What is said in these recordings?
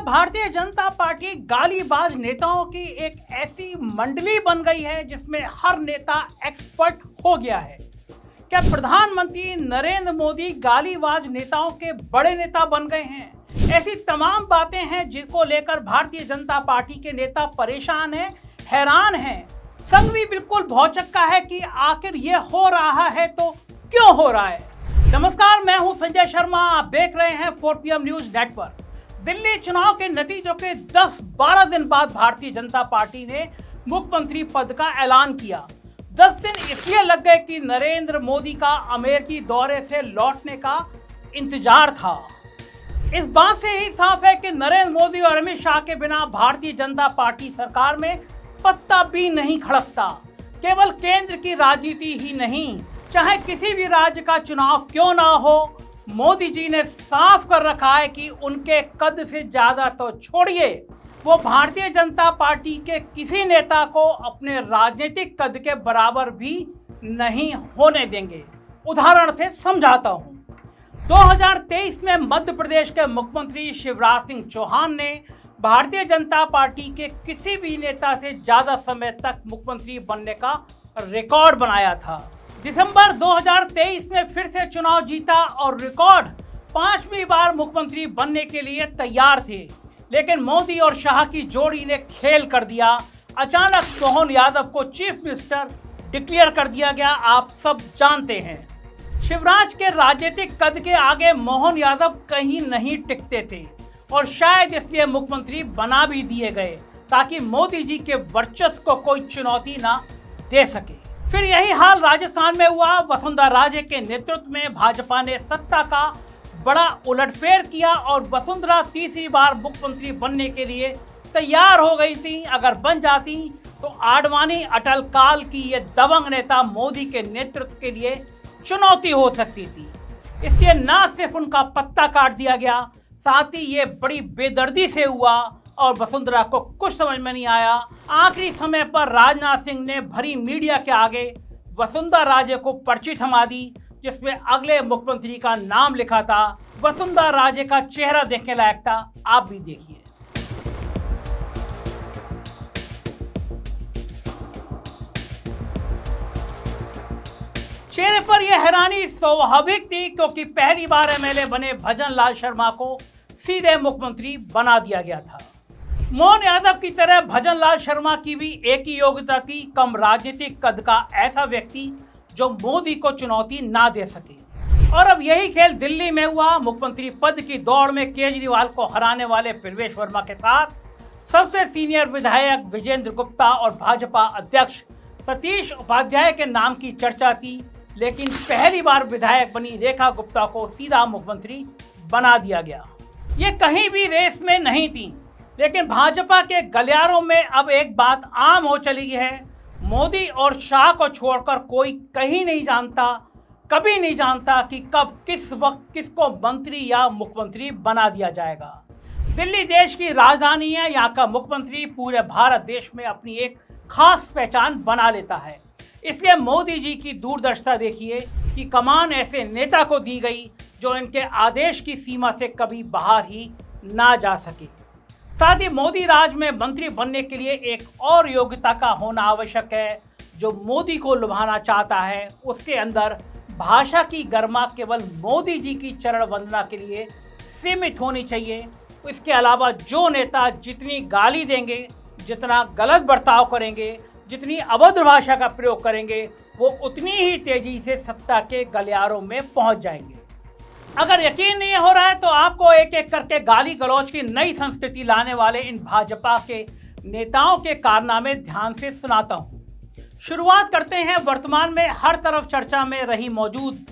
Bharatiya Janata party गालीबाज नेताओं की एक ऐसी मंडली बन गई है जिसमें हर नेता एक्सपर्ट हो गया है। क्या प्रधानमंत्री नरेंद्र मोदी गालीबाज नेताओं के बड़े नेता बन गए हैं? ऐसी तमाम बातें हैं जिनको लेकर भारतीय जनता पार्टी के नेता परेशान हैं, हैरान हैं। संघ भी बिल्कुल भौचक्का है कि आखिर ये हो रहा है तो क्यों हो रहा है। नमस्कार, मैं हूं संजय शर्मा, आप देख रहे हैं 4PM न्यूज नेटवर्क। दिल्ली चुनाव के नतीजों के 10-12 दिन बाद भारतीय जनता पार्टी ने मुख्यमंत्री पद का ऐलान किया। 10 दिन इसलिए लग गए कि नरेंद्र मोदी का अमेरिकी दौरे से लौटने का इंतजार था। इस बात से ही साफ है कि नरेंद्र मोदी और अमित शाह के बिना भारतीय जनता पार्टी सरकार में पत्ता भी नहीं खड़कता। केवल केंद्र की राजनीति ही नहीं, चाहे किसी भी राज्य का चुनाव क्यों ना हो, मोदी जी ने साफ कर रखा है कि उनके कद से ज्यादा तो छोड़िए, वो भारतीय जनता पार्टी के किसी नेता को अपने राजनीतिक कद के बराबर भी नहीं होने देंगे। उदाहरण से समझाता हूं। 2023 में मध्य प्रदेश के मुख्यमंत्री शिवराज सिंह चौहान ने भारतीय जनता पार्टी के किसी भी नेता से ज्यादा समय तक मुख्यमंत्री बनने का रिकॉर्ड बनाया था। दिसंबर 2023 में फिर से चुनाव जीता और रिकॉर्ड 5वीं बार मुख्यमंत्री बनने के लिए तैयार थे, लेकिन मोदी और शाह की जोड़ी ने खेल कर दिया। अचानक मोहन यादव को चीफ मिनिस्टर डिक्लेयर कर दिया गया। आप सब जानते हैं, शिवराज के राजनीतिक कद के आगे मोहन यादव कहीं नहीं टिकते थे और शायद इसलिए मुख्यमंत्री बना भी दिए गए ताकि मोदी जी के वर्चस्व को कोई चुनौती ना दे सके। फिर यही हाल राजस्थान में हुआ। वसुंधरा राजे के नेतृत्व में भाजपा ने सत्ता का बड़ा उलटफेर किया और वसुंधरा तीसरी बार मुख्यमंत्री बनने के लिए तैयार हो गई थी। अगर बन जाती तो आडवाणी अटल काल की ये दबंग नेता मोदी के नेतृत्व के लिए चुनौती हो सकती थी। इसलिए न सिर्फ उनका पत्ता काट दिया गया, साथ ही ये बड़ी बेदर्दी से हुआ और वसुंधरा को कुछ समझ में नहीं आया। आखिरी समय पर राजनाथ सिंह ने भरी मीडिया के आगे वसुंधरा राजे को पर्ची थमा दी, जिसमें अगले मुख्यमंत्री का नाम लिखा था। वसुंधरा राजे का चेहरा देखने लायक था, आप भी देखिए। चेहरे पर यह हैरानी स्वाभाविक थी क्योंकि पहली बार एमएलए बने भजन लाल शर्मा को सीधे मुख्यमंत्री बना दिया गया था। मोहन यादव की तरह भजन लाल शर्मा की भी एक ही योग्यता थी, कम राजनीतिक कद का ऐसा व्यक्ति जो मोदी को चुनौती ना दे सके। और अब यही खेल दिल्ली में हुआ। मुख्यमंत्री पद की दौड़ में केजरीवाल को हराने वाले प्रवेश वर्मा के साथ सबसे सीनियर विधायक विजेंद्र गुप्ता और भाजपा अध्यक्ष सतीश उपाध्याय के नाम की चर्चा थी, लेकिन पहली बार विधायक बनी रेखा गुप्ता को सीधा मुख्यमंत्री बना दिया गया। ये कहीं भी रेस में नहीं थी, लेकिन भाजपा के गलियारों में अब एक बात आम हो चली है। मोदी और शाह को छोड़कर कोई कहीं नहीं जानता, कभी नहीं जानता कि कब किस वक्त किसको मंत्री या मुख्यमंत्री बना दिया जाएगा। दिल्ली देश की राजधानी है, यहाँ का मुख्यमंत्री पूरे भारत देश में अपनी एक खास पहचान बना लेता है। इसलिए मोदी जी की दूरदर्शिता देखिए कि कमान ऐसे नेता को दी गई जो इनके आदेश की सीमा से कभी बाहर ही ना जा सके। साथ ही मोदी राज में मंत्री बनने के लिए एक और योग्यता का होना आवश्यक है। जो मोदी को लुभाना चाहता है, उसके अंदर भाषा की गर्मा केवल मोदी जी की चरण वंदना के लिए सीमित होनी चाहिए। इसके अलावा जो नेता जितनी गाली देंगे, जितना गलत बर्ताव करेंगे, जितनी अभद्र भाषा का प्रयोग करेंगे, वो उतनी ही तेजी से सत्ता के गलियारों में पहुंच जाएंगे। अगर यकीन नहीं हो रहा है तो आपको एक एक करके गाली गलौज की नई संस्कृति लाने वाले इन भाजपा के नेताओं के कारनामे ध्यान से सुनाता हूं। शुरुआत करते हैं वर्तमान में हर तरफ चर्चा में रही मौजूद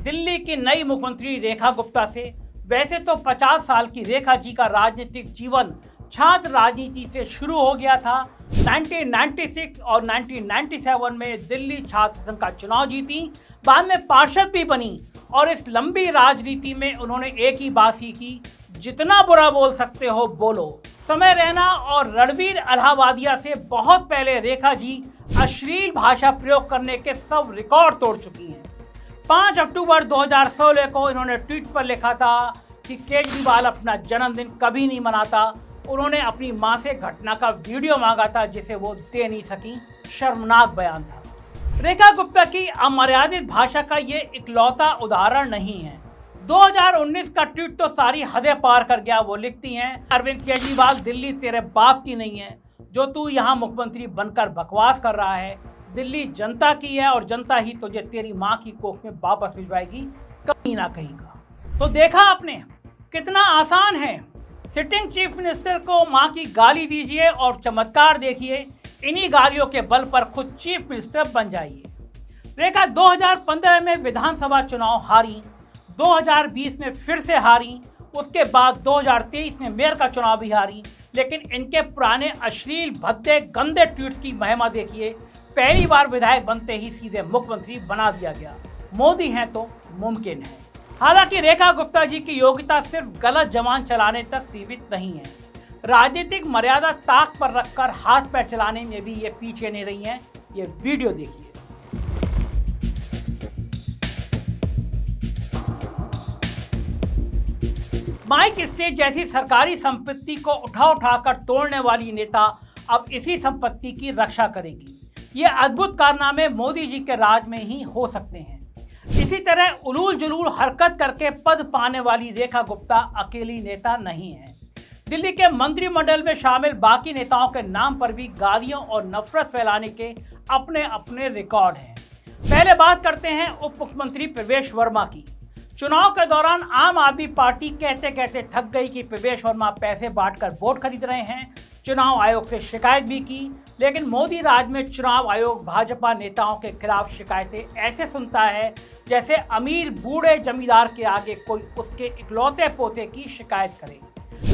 दिल्ली की नई मुख्यमंत्री रेखा गुप्ता से। वैसे तो 50 साल की रेखा जी का राजनीतिक जीवन छात्र राजनीति से शुरू हो गया था। 1996 और 1997 में दिल्ली छात्र संघ का चुनाव जीती, बाद में पार्षद भी बनी और इस लंबी राजनीति में उन्होंने एक ही बात सीखी, जितना बुरा बोल सकते हो बोलो। समय रैना और रणबीर अलाहाबादिया से बहुत पहले रेखा जी अश्लील भाषा प्रयोग करने के सब रिकॉर्ड तोड़ चुकी हैं। 5 अक्टूबर 2016 को इन्होंने ट्वीट पर लिखा था कि केजरीवाल अपना जन्मदिन कभी नहीं मनाता। उन्होंने अपनी मां से घटना का वीडियो मांगा था जिसे वो दे नहीं सकी। शर्मनाक बयान था। रेखा गुप्ता की अमर्यादित भाषा का ये इकलौता उदाहरण नहीं है। 2019 का ट्वीट तो सारी हदें पार कर गया। वो लिखती हैं, अरविंद केजरीवाल, दिल्ली तेरे बाप की नहीं है जो तू यहाँ मुख्यमंत्री बनकर बकवास कर रहा है। दिल्ली जनता की है और जनता ही तुझे तेरी माँ की कोख में वापस भिजवाएगी, कहीं ना कहीं का। तो देखा आपने, कितना आसान है। सिटिंग चीफ मिनिस्टर को माँ की गाली दीजिए और चमत्कार देखिए, इन्हीं गालियों के बल पर खुद चीफ मिनिस्टर बन जाइए। रेखा 2015 में विधानसभा चुनाव हारी, 2020 में फिर से हारी, उसके बाद 2023 में मेयर का चुनाव भी हारी। लेकिन इनके पुराने अश्लील, भद्दे, गंदे ट्वीट्स की महिमा देखिए। पहली बार विधायक बनते ही सीधे मुख्यमंत्री बना दिया गया। मोदी हैं तो मुमकिन है। हालांकि रेखा गुप्ता जी की योग्यता सिर्फ गलत जबान चलाने तक सीमित नहीं है। राजनीतिक मर्यादा ताक पर रखकर हाथ पैर चलाने में भी ये पीछे नहीं रही हैं। ये वीडियो देखिए। माइक स्टेज जैसी सरकारी संपत्ति को उठाकर तोड़ने वाली नेता अब इसी संपत्ति की रक्षा करेगी। ये अद्भुत कारनामे मोदी जी के राज में ही हो सकते हैं। इसी तरह उलूल जुलूल हरकत करके पद पाने वाली रेखा गुप्ता अकेली नेता नहीं है। दिल्ली के मंत्रिमंडल में शामिल बाकी नेताओं के नाम पर भी गालियों और नफरत फैलाने के अपने अपने रिकॉर्ड हैं। पहले बात करते हैं उप मुख्यमंत्री प्रवेश वर्मा की। चुनाव के दौरान आम आदमी पार्टी कहते कहते थक गई कि प्रवेश वर्मा पैसे बांटकर वोट खरीद रहे हैं। चुनाव आयोग से शिकायत भी की, लेकिन मोदी राज में चुनाव आयोग भाजपा नेताओं के खिलाफ शिकायतें ऐसे सुनता है जैसे अमीर बूढ़े जमींदार के आगे कोई उसके इकलौते पोते की शिकायत करे।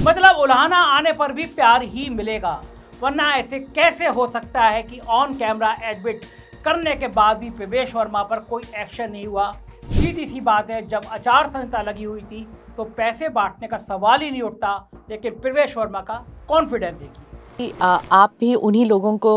मतलब उल्हाना आने पर भी प्यार ही मिलेगा, वरना ऐसे कैसे हो सकता है कि ऑन कैमरा एडमिट करने के बाद भी प्रवेश वर्मा पर कोई एक्शन नहीं हुआ। सीधी सी बात है, जब आचार संहिता लगी हुई थी तो पैसे बांटने का सवाल ही नहीं उठता, लेकिन प्रवेश वर्मा का कॉन्फिडेंस है कि आप भी उन्हीं लोगों को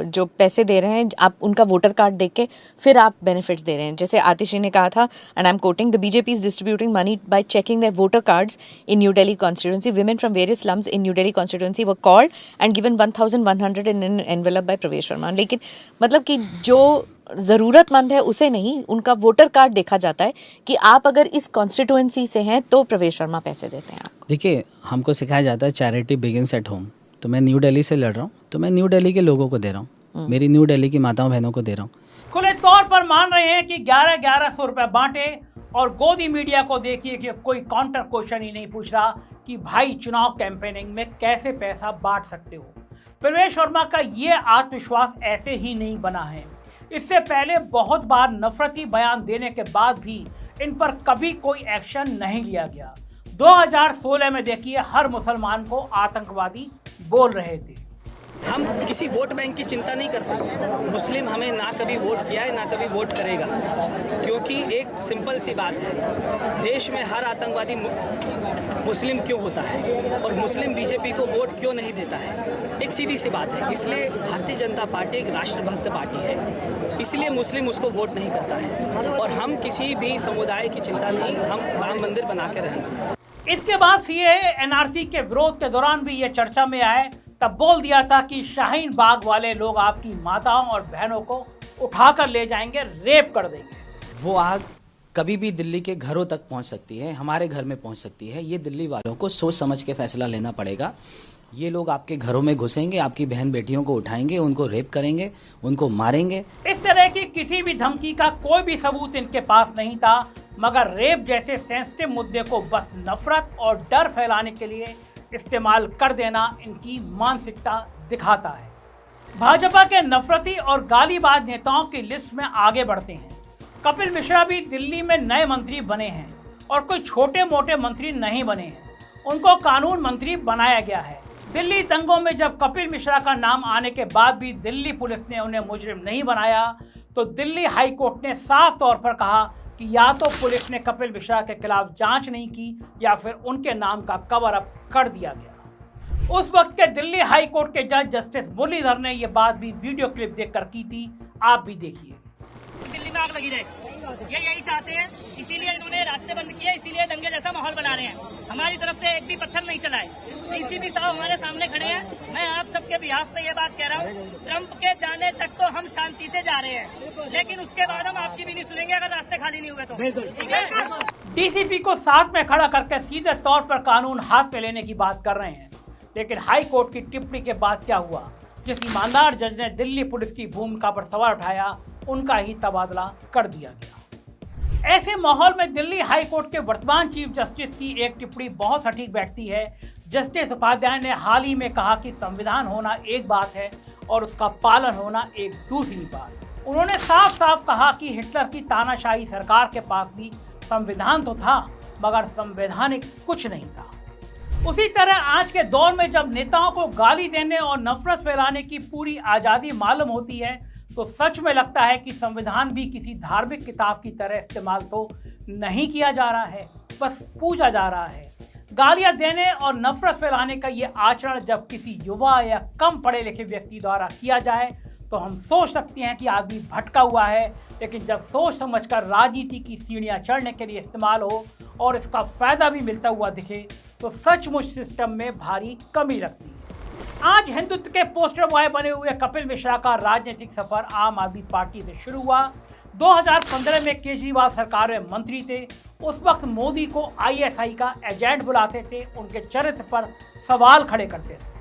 जो पैसे दे रहे हैं, आप उनका वोटर कार्ड देख के फिर आप बेनिफिट्स दे रहे हैं। जैसे आतिशी ने कहा था, and I am quoting, the BJP is distributing money by checking their voter cards in New Delhi constituency. Women from various slums in New Delhi constituency were called and given 1100 in an envelope by Pravesh Verma. लेकिन मतलब कि जो ज़रूरतमंद है उसे नहीं, उनका voter card देखा जाता है कि आप अगर इस कॉन्स्टिट्यूएंसी से हैं तो प्रवेश वर्मा पैसे देते हैं आपको। देखिए, हमको सिखाया जाता है चैरिटी बिगिंस एट होम। तो मैं न्यू दिल्ली से लड़ रहा हूँ, तो मैं न्यू दिल्ली के लोगों को दे रहा हूँ, मेरी न्यू दिल्ली की माताओं बहनों को दे रहा हूँ। खुले तौर पर मान रहे हैं कि 1100 रुपए बांटे और गोदी मीडिया को देखिए कि कोई काउंटर क्वेश्चन ही नहीं पूछ रहा कि भाई चुनाव कैंपेनिंग में कैसे पैसा बांट सकते हो। प्रवेश वर्मा का ये आत्मविश्वास ऐसे ही नहीं बना है। इससे पहले बहुत बार नफरती बयान देने के बाद भी इन पर कभी कोई एक्शन नहीं लिया गया। 2016 में देखिए, हर मुसलमान को आतंकवादी बोल रहे थे। हम किसी वोट बैंक की चिंता नहीं करते। मुस्लिम हमें ना कभी वोट किया है ना कभी वोट करेगा, क्योंकि एक सिंपल सी बात है, देश में हर आतंकवादी मुस्लिम क्यों होता है और मुस्लिम बीजेपी को वोट क्यों नहीं देता है, एक सीधी सी बात है। इसलिए भारतीय जनता पार्टी एक राष्ट्रभक्त पार्टी है, इसलिए मुस्लिम उसको वोट नहीं करता है। और हम किसी भी समुदाय की चिंता नहीं, हम राम मंदिर बना के रहेंगे। इसके बाद सीएए एनआरसी के विरोध के दौरान भी ये चर्चा में आए। तब बोल दिया था कि शाहीन बाग वाले लोग आपकी माताओं और बहनों को उठाकर ले जाएंगे, रेप कर देंगे। वो आग कभी भी दिल्ली के घरों तक पहुंच सकती है, हमारे घर में पहुंच सकती है। ये दिल्ली वालों को सोच समझ के फैसला लेना पड़ेगा। ये लोग आपके घरों में घुसेंगे, आपकी बहन बेटियों को उठाएंगे, उनको रेप करेंगे, उनको मारेंगे। इस तरह की किसी भी धमकी का कोई भी सबूत इनके पास नहीं था, मगर रेप जैसे सेंसिटिव मुद्दे को बस नफरत और डर फैलाने के लिए इस्तेमाल कर देना इनकी मानसिकता दिखाता है। भाजपा के नफरती और गालीबाज नेताओं की लिस्ट में आगे बढ़ते हैं। कपिल मिश्रा भी दिल्ली में नए मंत्री बने हैं और कोई छोटे मोटे मंत्री नहीं बने हैं, उनको कानून मंत्री बनाया गया है। दिल्ली दंगों में जब कपिल मिश्रा का नाम आने के बाद भी दिल्ली पुलिस ने उन्हें मुजरिम नहीं बनाया, तो दिल्ली हाई कोर्ट ने साफ तौर पर कहा कि या तो पुलिस ने कपिल मिश्रा के खिलाफ जांच नहीं की या फिर उनके नाम का कवर अप कर दिया गया। उस वक्त के दिल्ली हाई कोर्ट के जज जस्टिस मुरलीधर ने यह बात भी वीडियो क्लिप देखकर की थी, आप भी देखिए। दिल्ली में आग लगी रहे, ये यही चाहते हैं, इसीलिए इन्होंने रास्ते बंद किए, इसीलिए दंगे जैसा माहौल बना रहे हैं। हमारी तरफ से एक भी पत्थर नहीं चलाए। डीसीपी साहब हमारे सामने खड़े हैं। मैं आप सबके बिहाफ पे ये बात कह रहा हूँ, ट्रंप के जाने तक तो हम शांति से जा रहे हैं, लेकिन उसके बाद हम आपकी भी नहीं सुनेंगे अगर रास्ते खाली नहीं हुए तो। ठीक है। डीसीपी को साथ में खड़ा करके सीधे तौर पर कानून हाथ में लेने की बात कर रहे हैं, लेकिन हाई कोर्ट की टिप्पणी के बाद क्या हुआ? जिस ईमानदार जज ने दिल्ली पुलिस की भूमिका पर सवाल उठाया, उनका ही तबादला कर दिया गया। ऐसे माहौल में दिल्ली हाई कोर्ट के वर्तमान चीफ जस्टिस की एक टिप्पणी बहुत सटीक बैठती है। जस्टिस उपाध्याय ने हाल ही में कहा कि संविधान होना एक बात है और उसका पालन होना एक दूसरी बात। उन्होंने साफ साफ कहा कि हिटलर की तानाशाही सरकार के पास भी संविधान तो था, मगर संवैधानिक कुछ नहीं था। उसी तरह आज के दौर में जब नेताओं को गाली देने और नफरत फैलाने की पूरी आज़ादी मालूम होती है, तो सच में लगता है कि संविधान भी किसी धार्मिक किताब की तरह इस्तेमाल तो नहीं किया जा रहा है, बस पूजा जा रहा है। गालियां देने और नफरत फैलाने का ये आचरण जब किसी युवा या कम पढ़े लिखे व्यक्ति द्वारा किया जाए तो हम सोच सकते हैं कि आदमी भटका हुआ है, लेकिन जब सोच समझकर राजनीति की सीढ़ियां चढ़ने के लिए इस्तेमाल हो और इसका फायदा भी मिलता हुआ दिखे, तो सचमुच सिस्टम में भारी कमी लगती है। आज हिंदुत्व के पोस्टर बॉय बने हुए कपिल मिश्रा का राजनीतिक सफर आम आदमी पार्टी से शुरू हुआ। 2015 में केजरीवाल सरकार में मंत्री थे। उस वक्त मोदी को आईएसआई का एजेंट बुलाते थे, उनके चरित्र पर सवाल खड़े करते थे।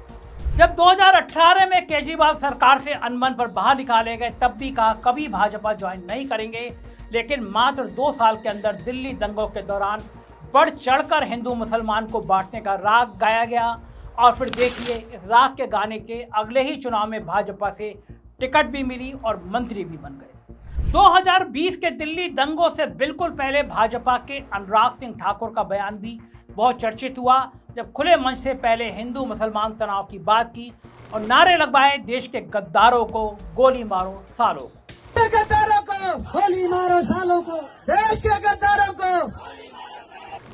जब 2018 में केजरीवाल सरकार से अनबन पर बाहर निकाले गए, तब भी कहा कभी भाजपा ज्वाइन नहीं करेंगे, लेकिन मात्र 2 साल के अंदर दिल्ली दंगों के दौरान बढ़ चढ़कर हिंदू मुसलमान को बांटने का राग गाया गया और फिर देखिए इस राग के गाने के अगले ही चुनाव में भाजपा से टिकट भी मिली और मंत्री भी बन गए। 2020 के दिल्ली दंगों से बिल्कुल पहले भाजपा के अनुराग सिंह ठाकुर का बयान भी बहुत चर्चित हुआ, जब खुले मंच से पहले हिंदू मुसलमान तनाव की बात की और नारे लगवाए, देश के गद्दारों को गोली मारो सालों को, गद्दारों को गोली मारो सालों को, देश के गद्दारों को।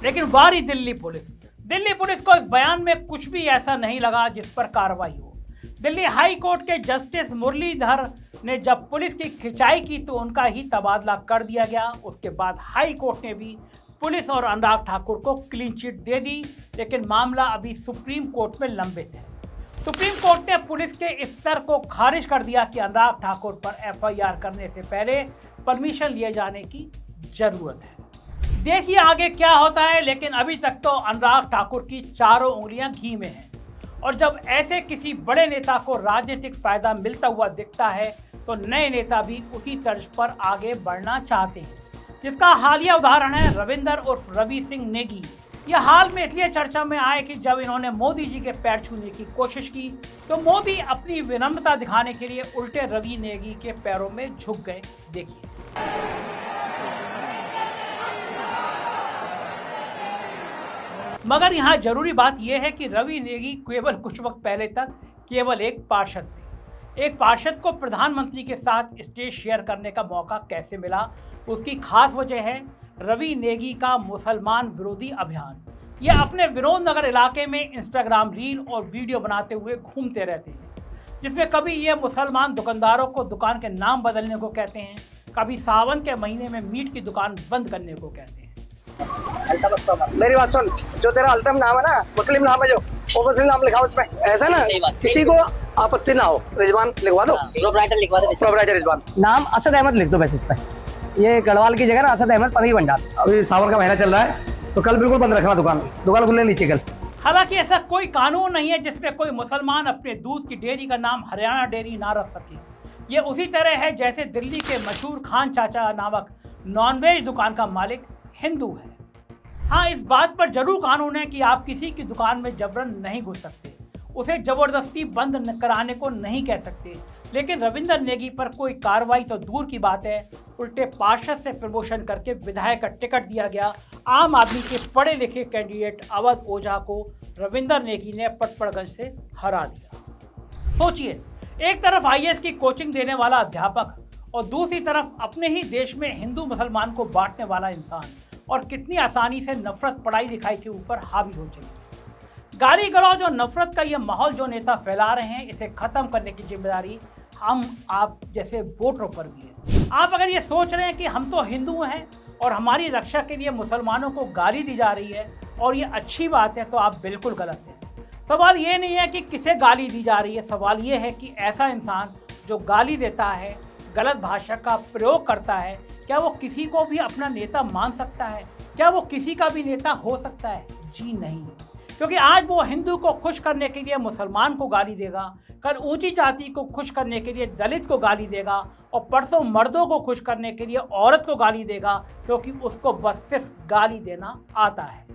लेकिन वारी दिल्ली पुलिस को इस बयान में कुछ भी ऐसा नहीं लगा जिस पर कार्रवाई हो। दिल्ली हाई कोर्ट के जस्टिस मुरलीधर ने जब पुलिस की खिंचाई की तो उनका ही तबादला कर दिया गया। उसके बाद हाई कोर्ट ने भी पुलिस और अनुराग ठाकुर को क्लीन चिट दे दी, लेकिन मामला अभी सुप्रीम कोर्ट में लंबित है। सुप्रीम कोर्ट ने पुलिस के इस तर्क को खारिज कर दिया कि अनुराग ठाकुर पर एफआईआर करने से पहले परमिशन लिए जाने की जरूरत है। देखिए आगे क्या होता है, लेकिन अभी तक तो अनुराग ठाकुर की चारों उंगलियां घी में हैं और जब ऐसे किसी बड़े नेता को राजनीतिक फायदा मिलता हुआ दिखता है तो नए नेता भी उसी तर्ज पर आगे बढ़ना चाहते हैं, जिसका हालिया उदाहरण है रविंदर उर्फ रवि सिंह नेगी। यह हाल में इसलिए चर्चा में आए कि जब इन्होंने मोदी जी के पैर छूने की कोशिश की तो मोदी अपनी विनम्रता दिखाने के लिए उल्टे रवि नेगी के पैरों में झुक गए। देखिए मगर यहाँ जरूरी बात यह है कि रवि नेगी केवल कुछ वक्त पहले तक केवल एक पार्षद थे। एक पार्षद को प्रधानमंत्री के साथ स्टेज शेयर करने का मौका कैसे मिला, उसकी खास वजह है रवि नेगी का मुसलमान विरोधी अभियान। यह अपने विनोद नगर इलाके में इंस्टाग्राम रील और वीडियो बनाते हुए घूमते रहते हैं, जिसमें कभी ये मुसलमान दुकानदारों को दुकान के नाम बदलने को कहते हैं, कभी सावन के महीने में मीट की दुकान बंद करने को कहते हैं। मेरी बात सुन, जो तेरा अल्तम नाम है ना, मुस्लिम नाम है, जो वो मुस्लिम नाम लिखा उसमें, ऐसा ना किसी को आपत्ति ना हो, रिजवान लिखवा दो, प्रोपराइटर लिखवा दो, प्रोपराइटर रिजवान। नाम असद अहमद लिख दो वैसे इस पे, ये गढ़वाल की जगह ना असद अहमद पनीर भंडार। अभी सावन का महीना चल रहा है तो कल बिल्कुल बंद रखना दुकान खुलने नीचे कल। हालांकि ऐसा कोई कानून नहीं है जिसमें कोई मुसलमान अपने दूध की डेयरी का नाम हरियाणा डेयरी ना रख सके। ये उसी तरह है जैसे दिल्ली के मशहूर खान चाचा नामक नॉनवेज दुकान का मालिक हिंदू है। हाँ, इस बात पर जरूर कानून है कि आप किसी की दुकान में जबरन नहीं घुस सकते, उसे जबरदस्ती बंद कराने को नहीं कह सकते। लेकिन रविंदर नेगी पर कोई कार्रवाई तो दूर की बात है, उल्टे पार्षद से प्रमोशन करके विधायक का टिकट दिया गया। आम आदमी के पढ़े लिखे कैंडिडेट अवध ओझा को रविंदर नेगी ने पटपड़गंज से हरा दिया। सोचिए, एक तरफ आईएएस की कोचिंग देने वाला अध्यापक और दूसरी तरफ अपने ही देश में हिंदू मुसलमान को बांटने वाला इंसान, और कितनी आसानी से नफरत पढ़ाई लिखाई के ऊपर हावी हो चली। गाली गलौज और नफरत का यह माहौल जो नेता फैला रहे हैं, इसे खत्म करने की जिम्मेदारी हम आप जैसे वोटरों पर भी है। आप अगर ये सोच रहे हैं कि हम तो हिंदू हैं और हमारी रक्षा के लिए मुसलमानों को गाली दी जा रही है और ये अच्छी बात है, तो आप बिल्कुल गलत हैं। सवाल ये नहीं है कि किसे गाली दी जा रही है, सवाल ये है कि ऐसा इंसान जो गाली देता है, गलत भाषा का प्रयोग करता है, क्या वो किसी को भी अपना नेता मान सकता है? क्या वो किसी का भी नेता हो सकता है? जी नहीं, क्योंकि आज वो हिंदू को खुश करने के लिए मुसलमान को गाली देगा, कल ऊंची जाति को खुश करने के लिए दलित को गाली देगा और परसों मर्दों को खुश करने के लिए औरत को गाली देगा, क्योंकि उसको बस सिर्फ गाली देना आता है।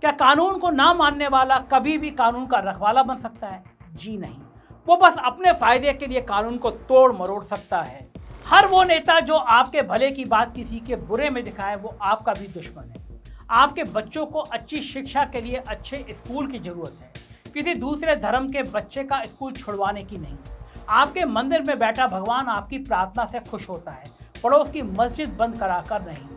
क्या कानून को ना मानने वाला कभी भी कानून का रखवाला बन सकता है? जी नहीं, वो बस अपने फायदे के लिए कानून को तोड़ मरोड़ सकता है। हर वो नेता जो आपके भले की बात किसी के बुरे में दिखाए, वो आपका भी दुश्मन है। आपके बच्चों को अच्छी शिक्षा के लिए अच्छे स्कूल की जरूरत है, किसी दूसरे धर्म के बच्चे का स्कूल छुड़वाने की नहीं। आपके मंदिर में बैठा भगवान आपकी प्रार्थना से खुश होता है, पड़ोस की मस्जिद बंद कराकर नहीं।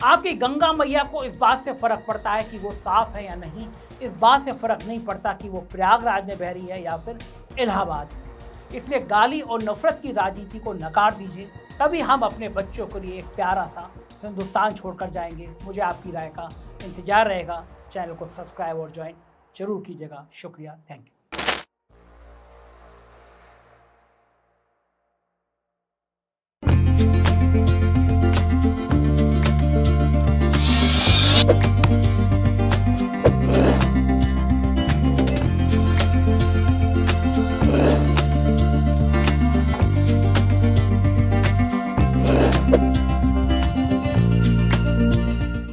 आपकी गंगा मैया को इस बात से फर्क पड़ता है कि वो साफ है या नहीं, इस बात से फर्क नहीं पड़ता कि वो प्रयागराज में बह रही है या फिर इलाहाबाद। इसलिए गाली और नफरत की राजनीति को नकार दीजिए, तभी हम अपने बच्चों के लिए एक प्यारा सा हिंदुस्तान छोड़कर जाएंगे। मुझे आपकी राय का इंतजार रहेगा। चैनल को सब्सक्राइब और ज्वाइन जरूर कीजिएगा। शुक्रिया, थैंक यू।